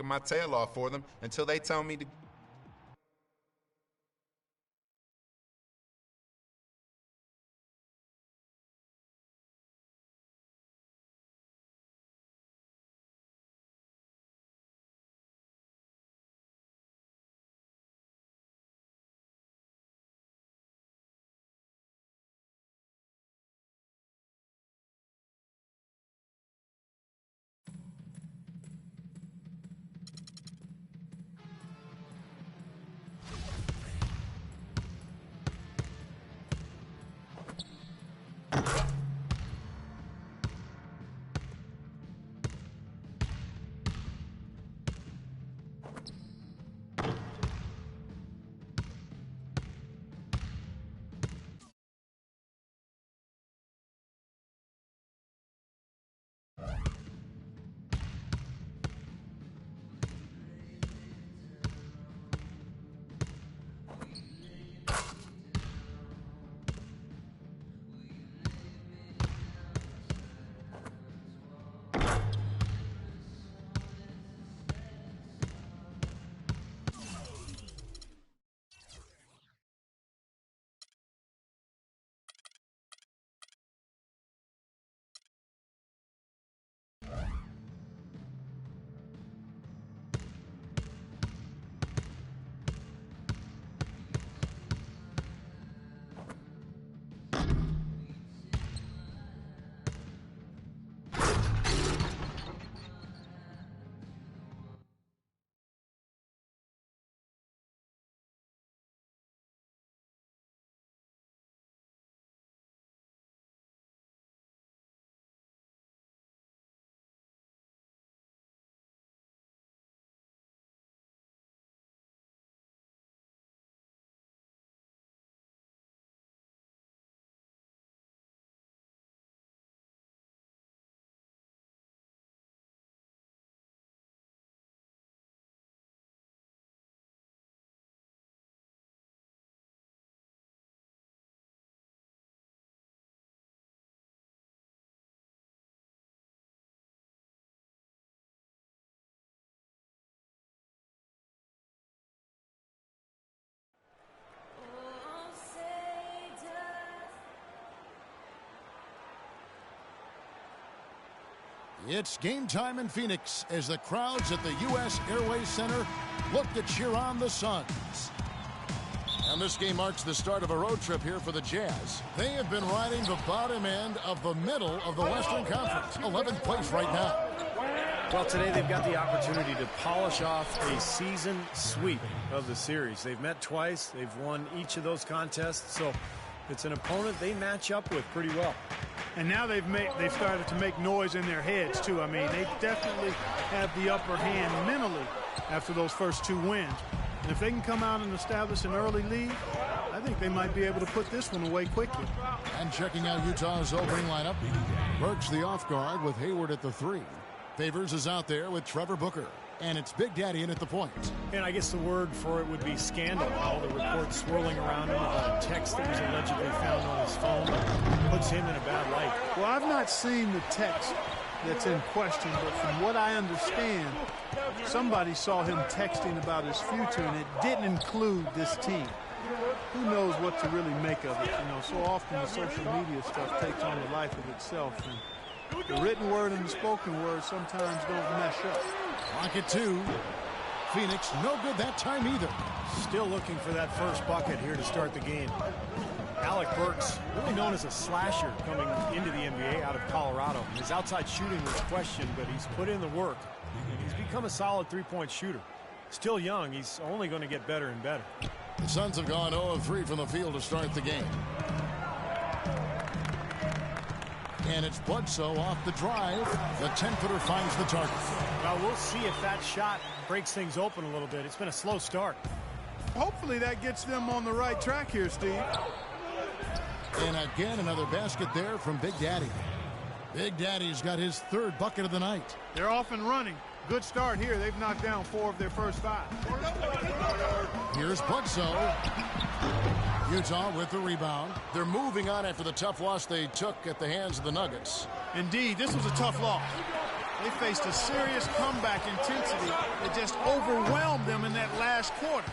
working my tail off for them until they tell me to. It's game time in Phoenix as the crowds at the U.S. Airways Center look to cheer on the Suns. And this game marks the start of a road trip here for the Jazz. They have been riding the bottom end of the middle of the Western Conference, 11th place right now. Well, today they've got the opportunity to polish off a season sweep of the series. They've met twice. They've won each of those contests. So it's an opponent they match up with pretty well. And now they've started to make noise in their heads, too. I mean, they definitely have the upper hand mentally after those first two wins. And if they can come out and establish an early lead, I think they might be able to put this one away quickly. And checking out Utah's opening lineup, Burks the off guard with Hayward at the 3. Favors is out there with Trevor Booker. And it's Big Daddy in at the point. And I guess the word for it would be scandal. All the reports swirling around him about a text that was allegedly found on his phone puts him in a bad light. Well, I've not seen the text that's in question, but from what I understand, somebody saw him texting about his future, and it didn't include this team. Who knows what to really make of it? You know, so often the social media stuff takes on the life of itself, and the written word and the spoken word sometimes don't mesh up. Clock at 2. Phoenix no good that time either. Still looking for that first bucket here to start the game. Alec Burks, really known as a slasher coming into the NBA out of Colorado. His outside shooting was questioned, but he's put in the work. And he's become a solid three-point shooter. Still young, he's only going to get better and better. The Suns have gone 0 of 3 from the field to start the game. And it's Bledsoe off the drive. The 10-footer finds the target. Well, we'll see if that shot breaks things open a little bit. It's been a slow start. Hopefully that gets them on the right track here, Steve. And again, another basket there from Big Daddy. Big Daddy's got his third bucket of the night. They're off and running. Good start here. They've knocked down 4 of their first 5. Here's Bledsoe. Utah with the rebound. They're moving on after the tough loss they took at the hands of the Nuggets. Indeed, this was a tough loss. They faced a serious comeback intensity that just overwhelmed them in that last quarter.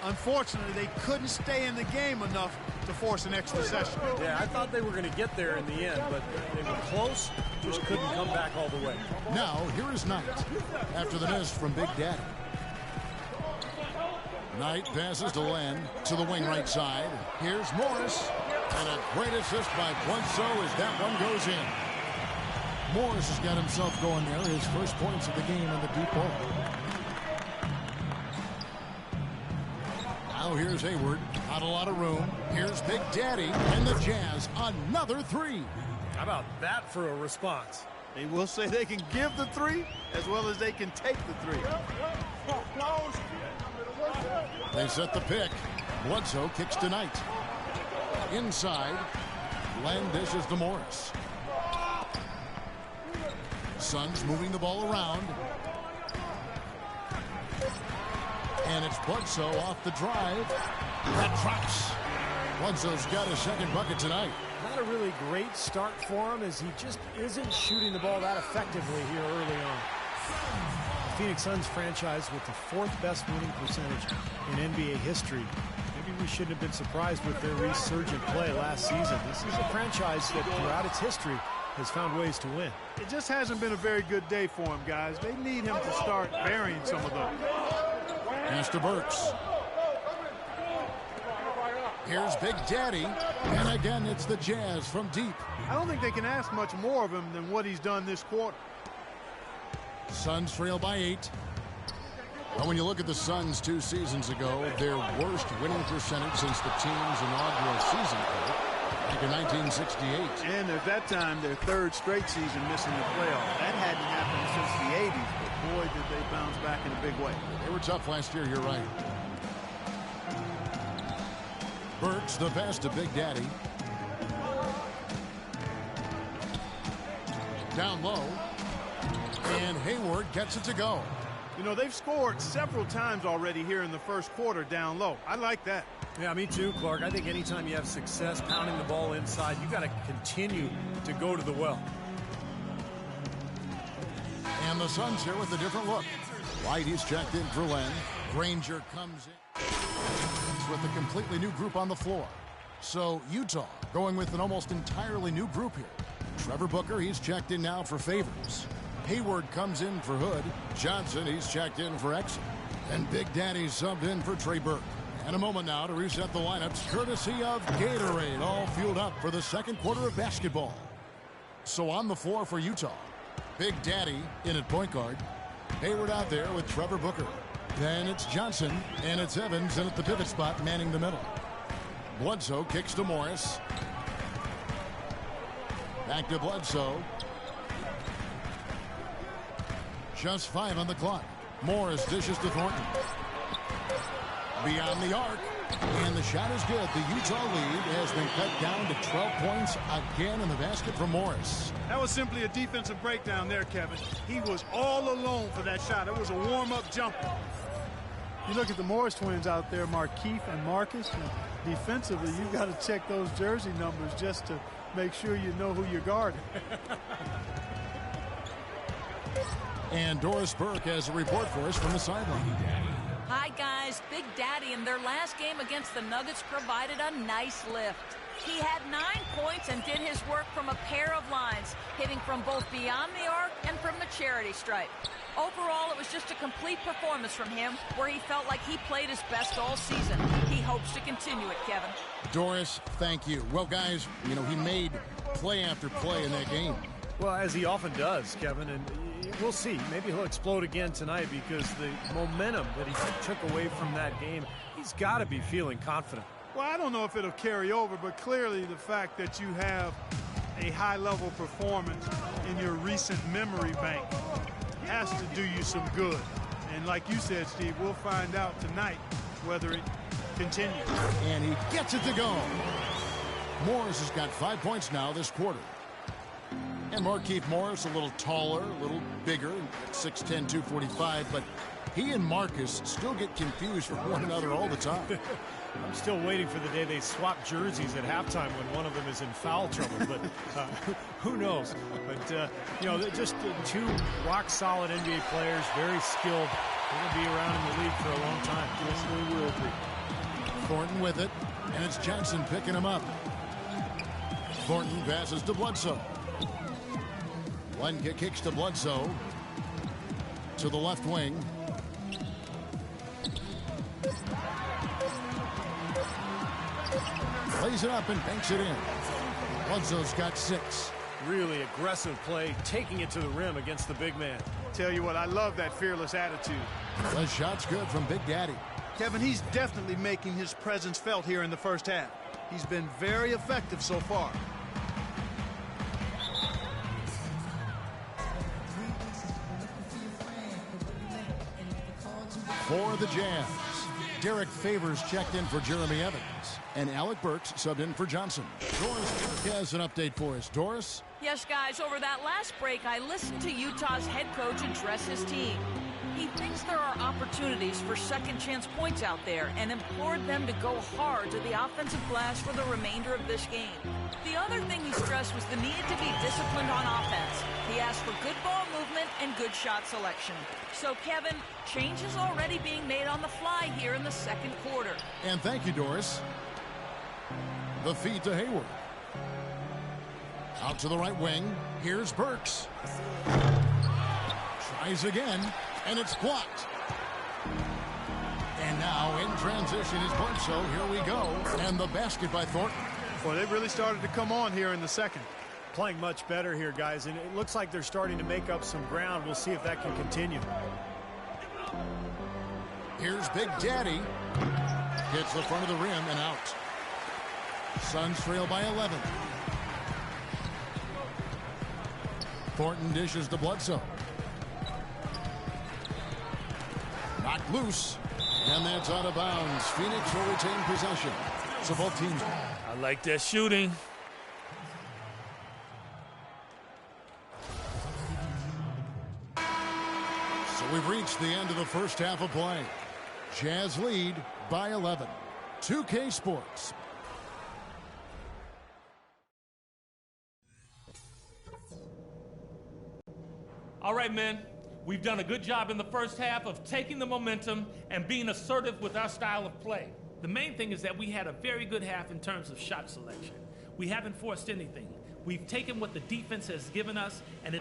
Unfortunately, they couldn't stay in the game enough to force an extra session. Yeah, I thought they were going to get there in the end, but they were close, just couldn't come back all the way. Now, here is Knight after the miss from Big Daddy. Knight passes to Len to the wing right side. Here's Morris. And a great assist by Bledsoe as that one goes in. Morris has got himself going there. His first points of the game in the deep ball. Now here's Hayward. Not a lot of room. Here's Big Daddy and the Jazz. Another three. How about that for a response? They will say they can give the three as well as they can take the three. They set the pick. Bledsoe kicks to Knight. Inside. Len dishes to Morris. Suns moving the ball around. And it's Bledsoe off the drive. That drops. Bledsoe's got his second bucket tonight. Not a really great start for him as he just isn't shooting the ball that effectively here early on. The Phoenix Suns franchise with the 4th best winning percentage in NBA history. Maybe we shouldn't have been surprised with their resurgent play last season. This is a franchise that throughout its history has found ways to win. It just hasn't been a very good day for him, guys. They need him to start burying some of those. Pass to Burks. Here's Big Daddy. And again, it's the Jazz from deep. I don't think they can ask much more of him than what he's done this quarter. Suns trail by 8. Well, when you look at the Suns 2 seasons ago, their worst winning percentage since the team's inaugural season back in 1968. And at that time, their 3rd straight season missing the playoffs. That hadn't happened since the 80s, but boy, did they bounce back in a big way. They were tough last year, you're right. Burks the pass to Big Daddy. Down low. And Hayward gets it to go. You know, they've scored several times already here in the first quarter down low. I like that. Yeah, me too, Clark. I think anytime you have success pounding the ball inside, you got to continue to go to the well. And the Suns here with a different look. White, he's checked in for Len. Granger comes in with a completely new group on the floor. So Utah going with an almost entirely new group here. Trevor Booker, he's checked in now for Favors. Hayward comes in for Hood. Johnson, he's checked in for Exum. And Big Daddy subbed in for Trey Burke. And a moment now to reset the lineups, courtesy of Gatorade, all fueled up for the second quarter of basketball. So on the floor for Utah, Big Daddy in at point guard. Hayward out there with Trevor Booker. Then it's Johnson, and it's Evans in at the pivot spot, manning the middle. Bledsoe kicks to Morris. Back to Bledsoe. Just 5 on the clock. Morris dishes to Thornton. Beyond the arc. And the shot is good. The Utah lead has been cut down to 12 points again in the basket from Morris. That was simply a defensive breakdown there, Kevin. He was all alone for that shot. It was a warm-up jumper. You look at the Morris twins out there, Markieff and Marcus. And defensively, you've got to check those jersey numbers just to make sure you know who you're guarding. And Doris Burke has a report for us from the sideline. Hi, guys. Big Daddy in their last game against the Nuggets provided a nice lift. He had 9 points and did his work from a pair of lines, hitting from both beyond the arc and from the charity stripe. Overall, it was just a complete performance from him where he felt like he played his best all season. He hopes to continue it, Kevin. Doris, thank you. Well, guys, you know, he made play after play in that game. Well, as he often does, Kevin, and we'll see. Maybe he'll explode again tonight because the momentum that he took away from that game, he's got to be feeling confident. Well, I don't know if it'll carry over, but clearly the fact that you have a high-level performance in your recent memory bank has to do you some good. And like you said, Steve, we'll find out tonight whether it continues. And he gets it to go. Morris has got 5 points now this quarter. And Markieff Morris, a little taller, a little bigger, 6'10", 245, but he and Marcus still get confused with one another all the time. I'm still waiting for the day they swap jerseys at halftime when one of them is in foul trouble, but who knows? But, you know, they're just two rock-solid NBA players, very skilled. They're going to be around in the league for a long time. Yes, they will be. Thornton with it, and it's Johnson picking him up. Thornton passes to Bledsoe. One kicks to Bledsoe. To the left wing. Lays it up and banks it in. Bledsoe's got 6. Really aggressive play, taking it to the rim against the big man. Tell you what, I love that fearless attitude. The shot's good from Big Daddy. Kevin, he's definitely making his presence felt here in the first half. He's been very effective so far. For the Jazz, Derek Favors checked in for Jeremy Evans, and Alec Burks subbed in for Johnson. Doris has an update for us. Doris? Yes, guys, over that last break, I listened to Utah's head coach address his team. He thinks there are opportunities for second-chance points out there and implored them to go hard to the offensive glass for the remainder of this game. The other thing he stressed was the need to be disciplined on offense. He asked for good ball movement and good shot selection. So, Kevin, change is already being made on the fly here in the second quarter. And thank you, Doris. The feed to Hayward. Out to the right wing. Here's Burks. Tries again, and it's blocked. And now in transition is Bledsoe. Here we go. And the basket by Thornton. Well, they really started to come on here in the second. Playing much better here, guys, and it looks like they're starting to make up some ground. We'll see if that can continue. Here's Big Daddy. Hits the front of the rim and out. Suns trail by 11. Thornton dishes to Bledsoe. Knocked loose. And that's out of bounds. Phoenix will retain possession. So both teams. I like that shooting. So we've reached the end of the first half of play. Jazz lead by 11. 2K Sports. All right, men. We've done a good job in the first half of taking the momentum and being assertive with our style of play. The main thing is that we had a very good half in terms of shot selection. We haven't forced anything. We've taken what the defense has given us, and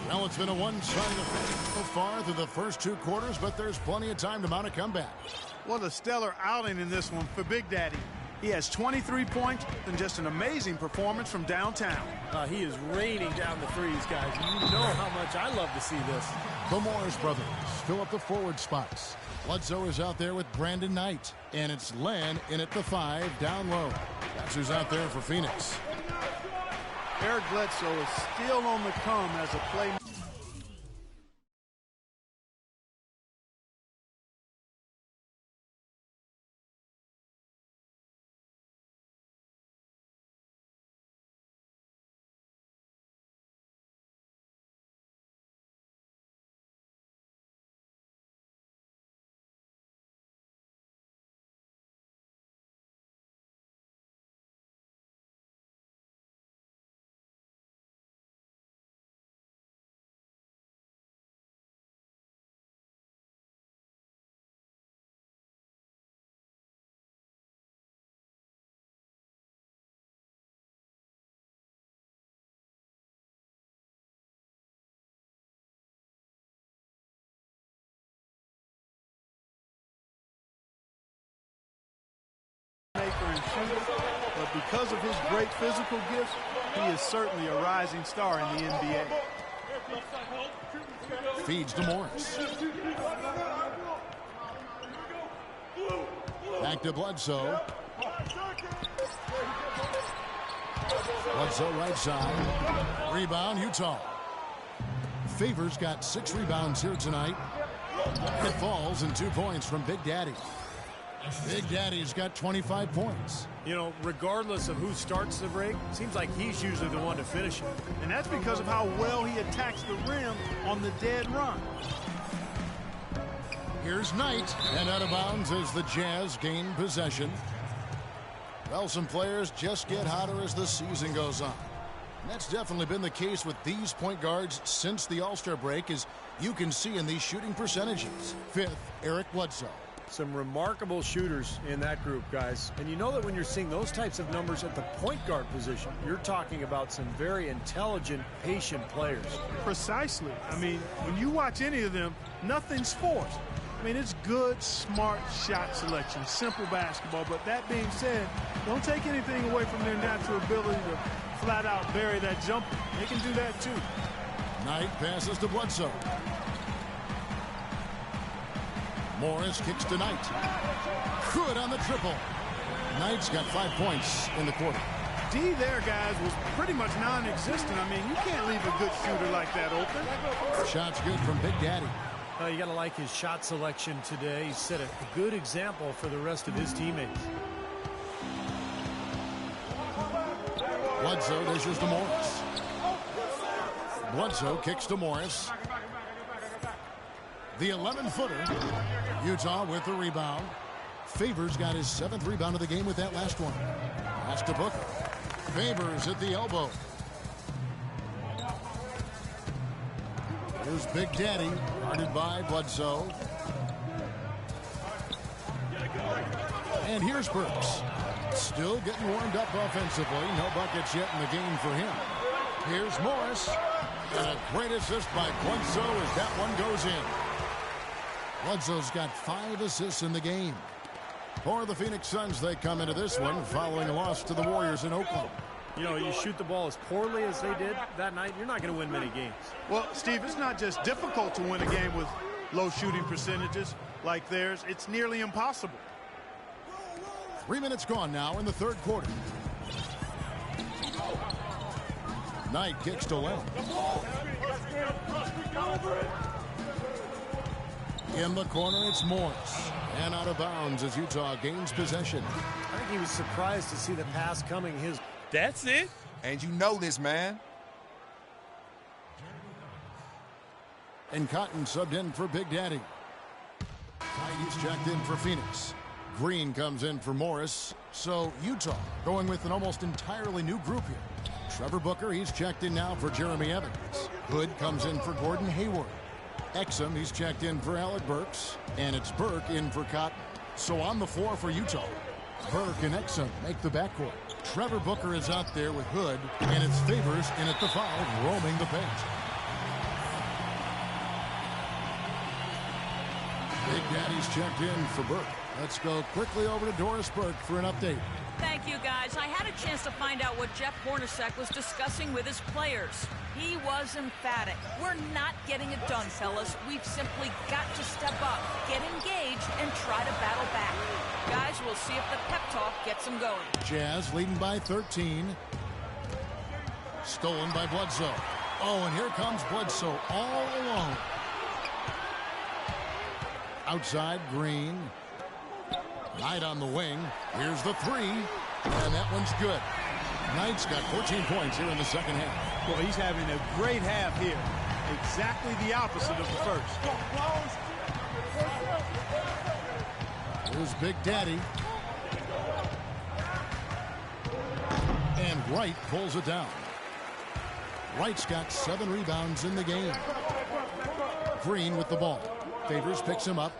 Well, it's been a one-sided affair so far through the first 2 quarters, but there's plenty of time to mount a comeback. What a stellar outing in this one for Big Daddy. He has 23 points and just an amazing performance from downtown. He is raining down the threes, guys. You know how much I love to see this. The Morris brothers fill up the forward spots. Bledsoe is out there with Brandon Knight, and it's Len in at the 5 down low. That's who's out there for Phoenix. Eric Bledsoe is still on the come as a play. And shooter, but because of his great physical gifts, he is certainly a rising star in the NBA. Feeds to Morris. Back to Bledsoe. Bledsoe right side. Rebound, Utah. Favors got 6 rebounds here tonight. It falls and 2 points from Big Daddy. Big Daddy's got 25 points. You know, regardless of who starts the break, seems like he's usually the one to finish it. And that's because of how well he attacks the rim on the dead run. Here's Knight, and out of bounds as the Jazz gain possession. Well, some players just get hotter as the season goes on. And that's definitely been the case with these point guards since the All-Star break, as you can see in these shooting percentages. Fifth, Eric Bledsoe. Some remarkable shooters in that group, guys. And you know that when you're seeing those types of numbers at the point guard position, you're talking about some very intelligent, patient players. Precisely. I mean, when you watch any of them, nothing's forced. I mean, it's good, smart shot selection, simple basketball. But that being said, don't take anything away from their natural ability to flat out bury that jumper. They can do that too. Knight passes to Bledsoe. Morris kicks to Knight. Good on the triple. Knight's got 5 points in the quarter. D there, guys, was pretty much non-existent. I mean, you can't leave a good shooter like that open. Shot's good from Big Daddy. You got to like his shot selection today. He set a good example for the rest of his teammates. Bledsoe dishes to Morris. Bledsoe kicks to Morris. The 11-footer. Utah with the rebound. Favors got his 7th rebound of the game with that last one. Pass to Booker. Favors at the elbow. Here's Big Daddy, guarded by Bledsoe. And here's Burks. Still getting warmed up offensively. No buckets yet in the game for him. Here's Morris. And a great assist by Bledsoe as that one goes in. Bledsoe's got 5 assists in the game. For the Phoenix Suns, they come into this one following a loss to the Warriors in Oakland. You know, you shoot the ball as poorly as they did that night, you're not going to win many games. Well, Steve, it's not just difficult to win a game with low shooting percentages like theirs. It's nearly impossible. 3 minutes gone now in the third quarter. Knight kicks to Lamb. In the corner, it's Morris. And out of bounds as Utah gains possession. I think he was surprised to see the pass coming his. That's it. And you know this, man. And Cotton subbed in for Big Daddy. He's checked in for Phoenix. Green comes in for Morris. So Utah going with an almost entirely new group here. Trevor Booker, he's checked in now for Jeremy Evans. Hood comes in for Gordon Hayward. Exum, he's checked in for Alec Burks. And it's Burke in for Cotton. So on the floor for Utah, Burke and Exum make the backcourt. Trevor Booker is out there with Hood, and it's Favors in at the 5, roaming the paint. Big Daddy's checked in for Burke. Let's go quickly over to Doris Burke for an update. Thank you, guys. I had a chance to find out what Jeff Hornacek was discussing with his players. He was emphatic. We're not getting it done, fellas. We've simply got to step up, get engaged, and try to battle back. Guys, we'll see if the pep talk gets them going. Jazz leading by 13. Stolen by Bledsoe. Oh, and here comes Bledsoe all alone. Outside, Green. Knight on the wing. Here's the 3. And that one's good. Knight's got 14 points here in the second half. Well, he's having a great half here. Exactly the opposite of the first. Here's Big Daddy. And Wright pulls it down. Wright's got 7 rebounds in the game. Green with the ball. Favors picks him up.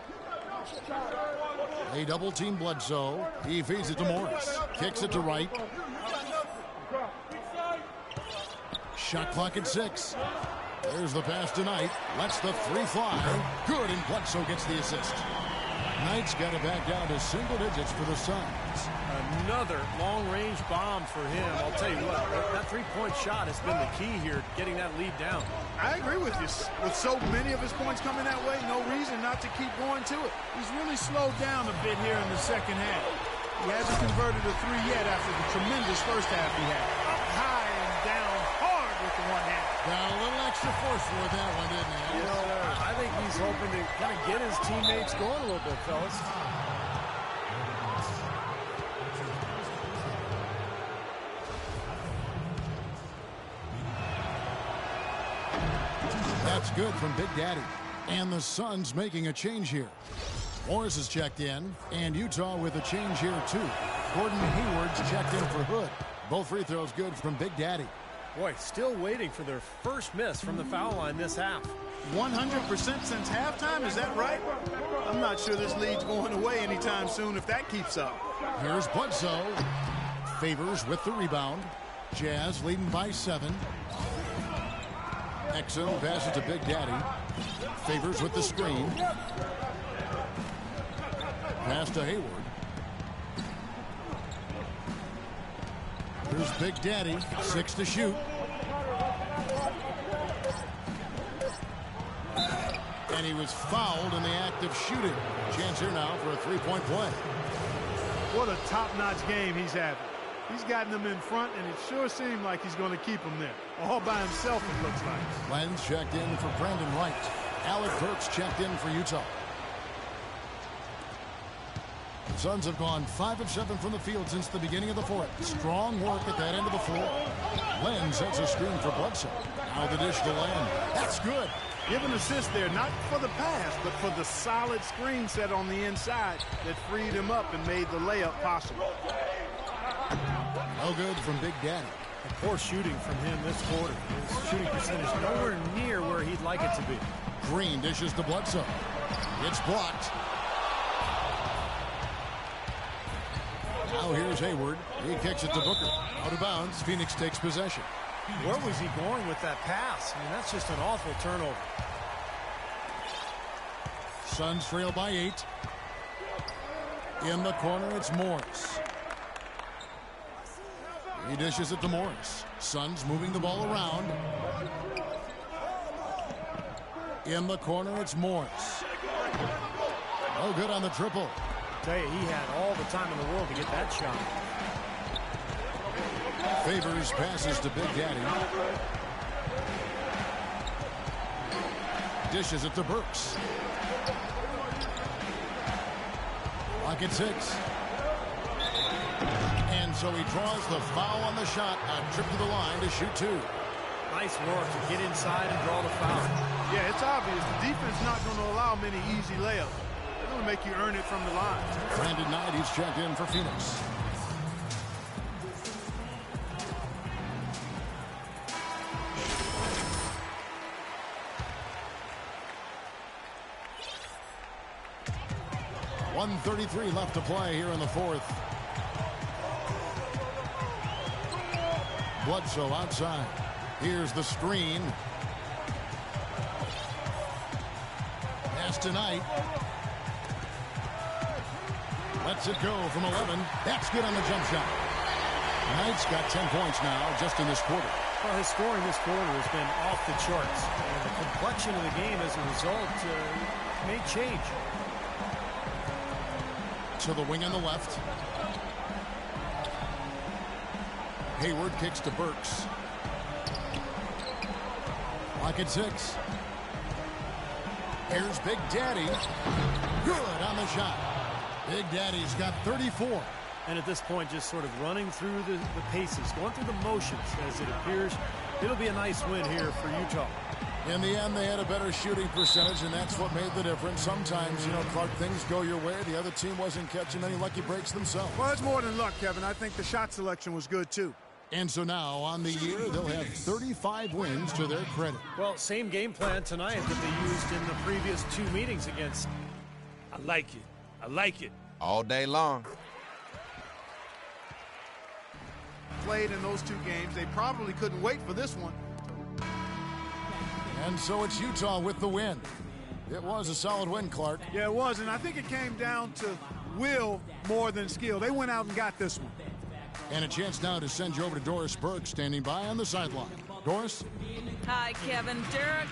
They double team Bledsoe. He feeds it to Morris. Kicks it to Wright. Shot clock at 6. There's the pass to Knight. Lets the 3 fly. Good, and Bledsoe gets the assist. Knight's got it back down to single digits for the Suns. Another long-range bomb for him. I'll tell you what, that three-point shot has been the key here, getting that lead down. I agree with you. With so many of his points coming that way, no reason not to keep going to it. He's really slowed down a bit here in the second half. He hasn't converted a 3 yet after the tremendous first half he had. Up high and down hard with the one hand. Got a little extra force with that one, didn't he? You know, I think he's hoping to kind of get his teammates going a little bit, fellas. good from Big Daddy. And the Suns making a change here. Morris is checked in, and Utah with a change here too. Gordon Hayward's checked in for Hood. Both free throws good from Big Daddy. Boy, still waiting for their first miss from the foul line this half. 100% since halftime, is that right? I'm not sure this lead's going away anytime soon if that keeps up. Here's Bledsoe. Favors with the rebound. Jazz leading by 7. Exum passes to Big Daddy. Favors with the screen. Pass to Hayward. Here's Big Daddy. 6 to shoot. And he was fouled in the act of shooting. Chance here now for a three-point play. What a top-notch game he's having. He's gotten them in front, and it sure seemed like he's going to keep them there. All by himself, it looks like. Lenz checked in for Brandon Wright. Alec Burks checked in for Utah. The Suns have gone 5 of 7 from the field since the beginning of the fourth. Strong work at that end of the floor. Lenz sets a screen for Bledsoe. Now the dish to Lamb. That's good. Give an assist there, not for the pass, but for the solid screen set on the inside that freed him up and made the layup possible. No good from Big Daddy. Poor shooting from him this quarter. His shooting percentage nowhere near where he'd like it to be. Green dishes to Bledsoe. It's blocked. Now here's Hayward. He kicks it to Booker. Out of bounds. Phoenix takes possession. Where was he going with that pass? I mean, that's just an awful turnover. Suns trail by 8. In the corner, it's Morris. He dishes it to Morris. Suns moving the ball around. In the corner, it's Morris. No good on the triple. I tell you, he had all the time in the world to get that shot. Favors passes to Big Daddy. Dishes it to Burks. Lock at 6. And so he draws the foul on the shot. A trip to the line to shoot 2. Nice work to get inside and draw the foul. Yeah, it's obvious. The defense not going to allow many easy layups. They're going to make you earn it from the line. Brandon Knight, he's checked in for Phoenix. .133 left to play here in the fourth. Bledsoe outside. Here's the screen. Pass to Knight. Lets it go from 11. That's good on the jump shot. Knight's got 10 points now just in this quarter. Well, his scoring this quarter has been off the charts. And the complexion of the game as a result may change. To the wing on the left. Hayward kicks to Burks. Lock at 6. Here's Big Daddy. Good on the shot. Big Daddy's got 34. And at this point, just sort of running through the paces, going through the motions as it appears. It'll be a nice win here for Utah. In the end, they had a better shooting percentage, and that's what made the difference. Sometimes, you know, Clark, things go your way. The other team wasn't catching any lucky breaks themselves. Well, it's more than luck, Kevin. I think the shot selection was good, too. And so now, on the year, they'll have 35 wins to their credit. Well, same game plan tonight that they used in the previous 2 meetings against. I like it. I like it. All day long. Played in those 2 games. They probably couldn't wait for this one. And so it's Utah with the win. It was a solid win, Clark. Yeah, it was, and I think it came down to will more than skill. They went out and got this one. And a chance now to send you over to Doris Burke, standing by on the sideline. Doris? Hi, Kevin. Derek.